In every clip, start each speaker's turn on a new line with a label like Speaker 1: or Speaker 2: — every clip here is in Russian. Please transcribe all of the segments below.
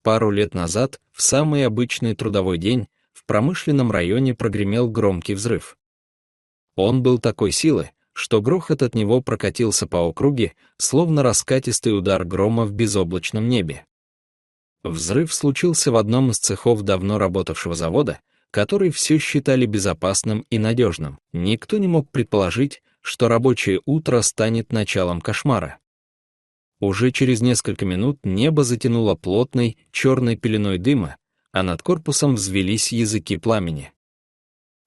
Speaker 1: Пару лет назад, в самый обычный трудовой день, в промышленном районе прогремел громкий взрыв. Он был такой силы, что грохот от него прокатился по округе, словно раскатистый удар грома в безоблачном небе. Взрыв случился в одном из цехов давно работавшего завода, который все считали безопасным и надежным. Никто не мог предположить, что рабочее утро станет началом кошмара. Уже через несколько минут небо затянуло плотной, черной пеленой дыма, а над корпусом взвелись языки пламени.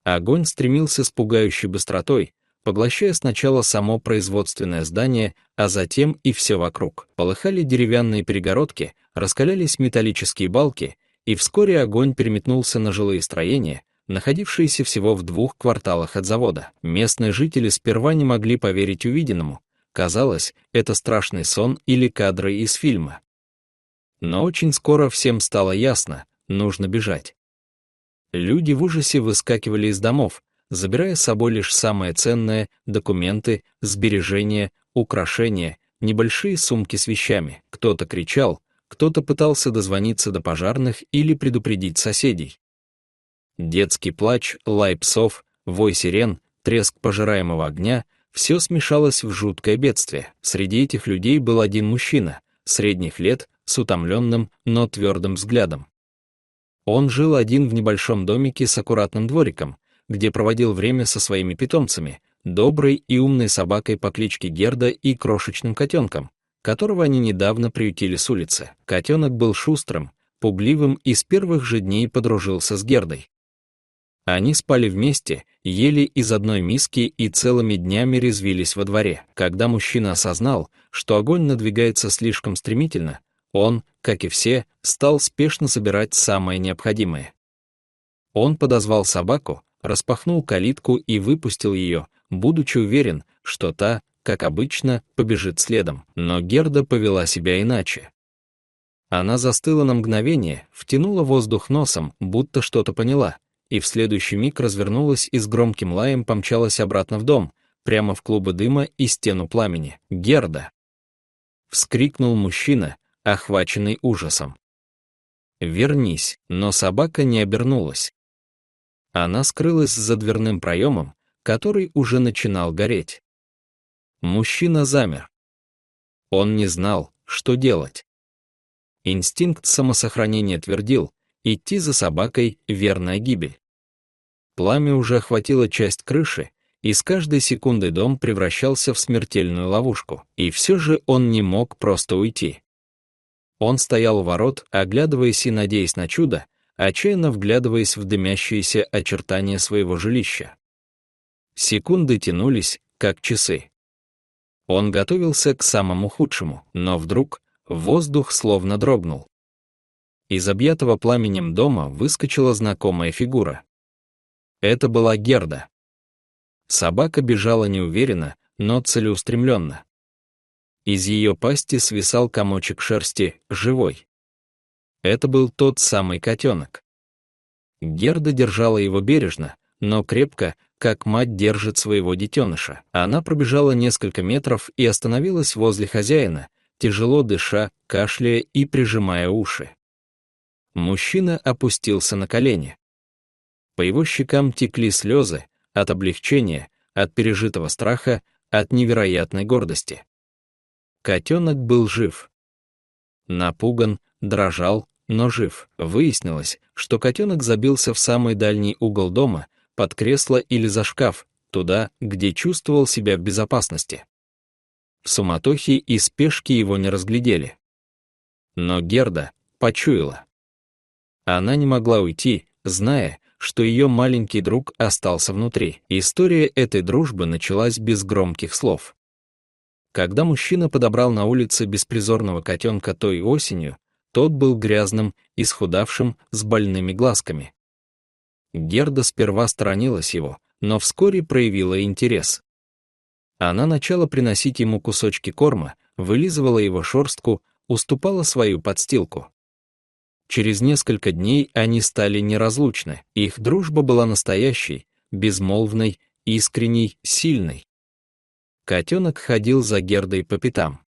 Speaker 1: Огонь стремился с пугающей быстротой, поглощая сначала само производственное здание, а затем и все вокруг. Полыхали деревянные перегородки, раскалялись металлические балки, и вскоре огонь переметнулся на жилые строения, находившиеся всего в 2 кварталах от завода. Местные жители сперва не могли поверить увиденному. Казалось, это страшный сон или кадры из фильма. Но очень скоро всем стало ясно, нужно бежать. Люди в ужасе выскакивали из домов, забирая с собой лишь самое ценное — документы, сбережения, украшения, небольшие сумки с вещами. Кто-то кричал, кто-то пытался дозвониться до пожарных или предупредить соседей. Детский плач, лай псов, вой сирен, треск пожираемого огня — все смешалось в жуткое бедствие. Среди этих людей был один мужчина, средних лет, с утомленным, но твердым взглядом. Он жил один в небольшом домике с аккуратным двориком, где проводил время со своими питомцами, доброй и умной собакой по кличке Герда и крошечным котенком, которого они недавно приютили с улицы. Котенок был шустрым, пугливым и с первых же дней подружился с Гердой. Они спали вместе, ели из одной миски и целыми днями резвились во дворе. Когда мужчина осознал, что огонь надвигается слишком стремительно, он, как и все, стал спешно собирать самое необходимое. Он подозвал собаку, распахнул калитку и выпустил ее, будучи уверен, что та, как обычно, побежит следом. Но Герда повела себя иначе. Она застыла на мгновение, втянула воздух носом, будто что-то поняла, и в следующий миг развернулась и с громким лаем помчалась обратно в дом, прямо в клубы дыма и стену пламени. «Герда!» — вскрикнул мужчина, охваченный ужасом. «Вернись!» Но собака не обернулась. Она скрылась за дверным проемом, который уже начинал гореть. Мужчина замер. Он не знал, что делать. Инстинкт самосохранения твердил: идти за собакой — верная гибель. Пламя уже охватило часть крыши, и с каждой секундой дом превращался в смертельную ловушку. И все же он не мог просто уйти. Он стоял у ворот, оглядываясь и надеясь на чудо, отчаянно вглядываясь в дымящиеся очертания своего жилища. Секунды тянулись, как часы. Он готовился к самому худшему, но вдруг воздух словно дрогнул. Из объятого пламенем дома выскочила знакомая фигура. Это была Герда. Собака бежала неуверенно, но целеустремленно. Из ее пасти свисал комочек шерсти, живой. Это был тот самый котенок. Герда держала его бережно, но крепко, как мать держит своего детеныша. Она пробежала несколько метров и остановилась возле хозяина, тяжело дыша, кашляя и прижимая уши. Мужчина опустился на колени. По его щекам текли слезы от облегчения, от пережитого страха, от невероятной гордости. Котенок был жив. Напуган, дрожал, но жив. Выяснилось, что котенок забился в самый дальний угол дома, под кресло или за шкаф, туда, где чувствовал себя в безопасности. В суматохе и спешке его не разглядели. Но Герда почуяла. Она не могла уйти, зная, что ее маленький друг остался внутри. История этой дружбы началась без громких слов. Когда мужчина подобрал на улице беспризорного котенка той осенью, тот был грязным, исхудавшим, с больными глазками. Герда сперва сторонилась его, но вскоре проявила интерес. Она начала приносить ему кусочки корма, вылизывала его шерстку, уступала свою подстилку. Через несколько дней они стали неразлучны. Их дружба была настоящей, безмолвной, искренней, сильной. Котенок ходил за Гердой по пятам.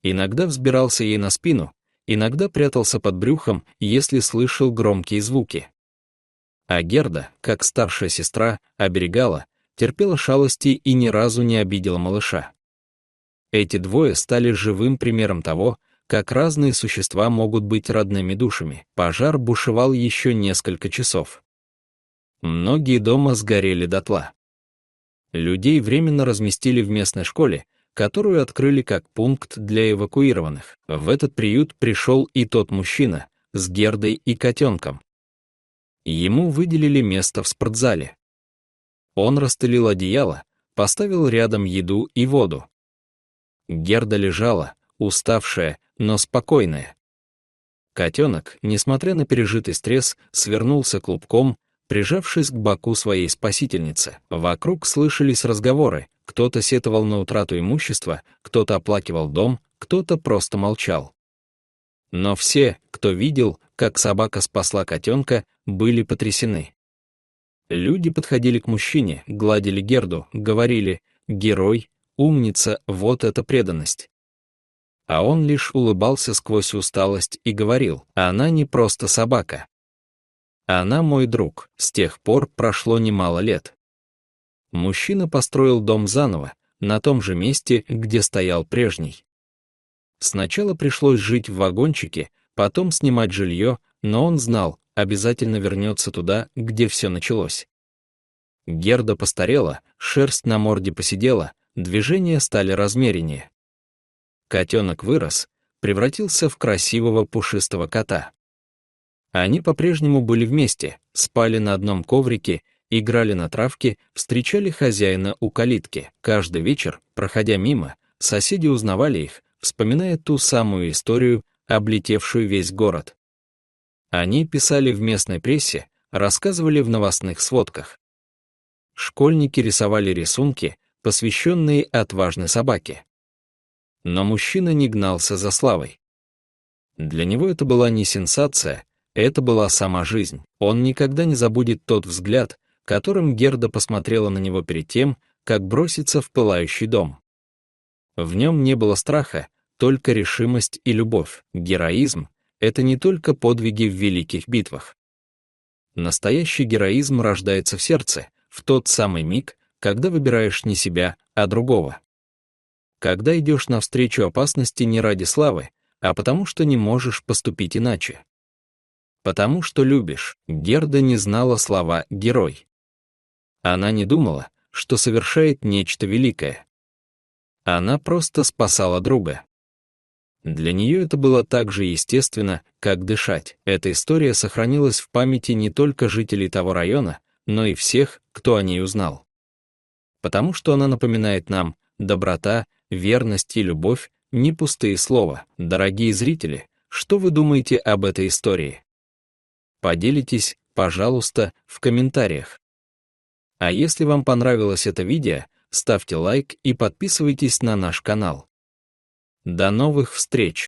Speaker 1: Иногда взбирался ей на спину, иногда прятался под брюхом, если слышал громкие звуки. А Герда, как старшая сестра, оберегала, терпела шалости и ни разу не обидела малыша. Эти двое стали живым примером того, как разные существа могут быть родными душами. Пожар бушевал еще несколько часов. Многие дома сгорели дотла. Людей временно разместили в местной школе, которую открыли как пункт для эвакуированных. В этот приют пришел и тот мужчина с Гердой и котенком. Ему выделили место в спортзале. Он расстелил одеяло, поставил рядом еду и воду. Герда лежала, уставшая, но спокойная. Котенок, несмотря на пережитый стресс, свернулся клубком, прижавшись к боку своей спасительницы. Вокруг слышались разговоры, кто-то сетовал на утрату имущества, кто-то оплакивал дом, кто-то просто молчал. Но все, кто видел, как собака спасла котенка, были потрясены. Люди подходили к мужчине, гладили Герду, говорили: «Герой, умница, вот это преданность». А он лишь улыбался сквозь усталость и говорил: «Она не просто собака. Она мой друг». С тех пор прошло немало лет. Мужчина построил дом заново, на том же месте, где стоял прежний. Сначала пришлось жить в вагончике, потом снимать жилье, но он знал, обязательно вернется туда, где все началось. Герда постарела, шерсть на морде поседела, движения стали размереннее. Котенок вырос, превратился в красивого пушистого кота. Они по-прежнему были вместе, спали на одном коврике, играли на травке, встречали хозяина у калитки. Каждый вечер, проходя мимо, соседи узнавали их, вспоминая ту самую историю, облетевшую весь город. Они писали в местной прессе, рассказывали в новостных сводках. Школьники рисовали рисунки, посвященные отважной собаке. Но мужчина не гнался за славой. Для него это была не сенсация, это была сама жизнь. Он никогда не забудет тот взгляд, которым Герда посмотрела на него перед тем, как броситься в пылающий дом. В нем не было страха, только решимость и любовь. Героизм — это не только подвиги в великих битвах. Настоящий героизм рождается в сердце, в тот самый миг, когда выбираешь не себя, а другого. Когда идешь навстречу опасности не ради славы, а потому что не можешь поступить иначе. Потому что любишь. Герда не знала слова «герой». Она не думала, что совершает нечто великое. Она просто спасала друга. Для нее это было так же естественно, как дышать. Эта история сохранилась в памяти не только жителей того района, но и всех, кто о ней узнал. Потому что она напоминает нам: доброта, верность и любовь — не пустые слова. Дорогие зрители, что вы думаете об этой истории? Поделитесь, пожалуйста, в комментариях. А если вам понравилось это видео, ставьте лайк и подписывайтесь на наш канал. До новых встреч!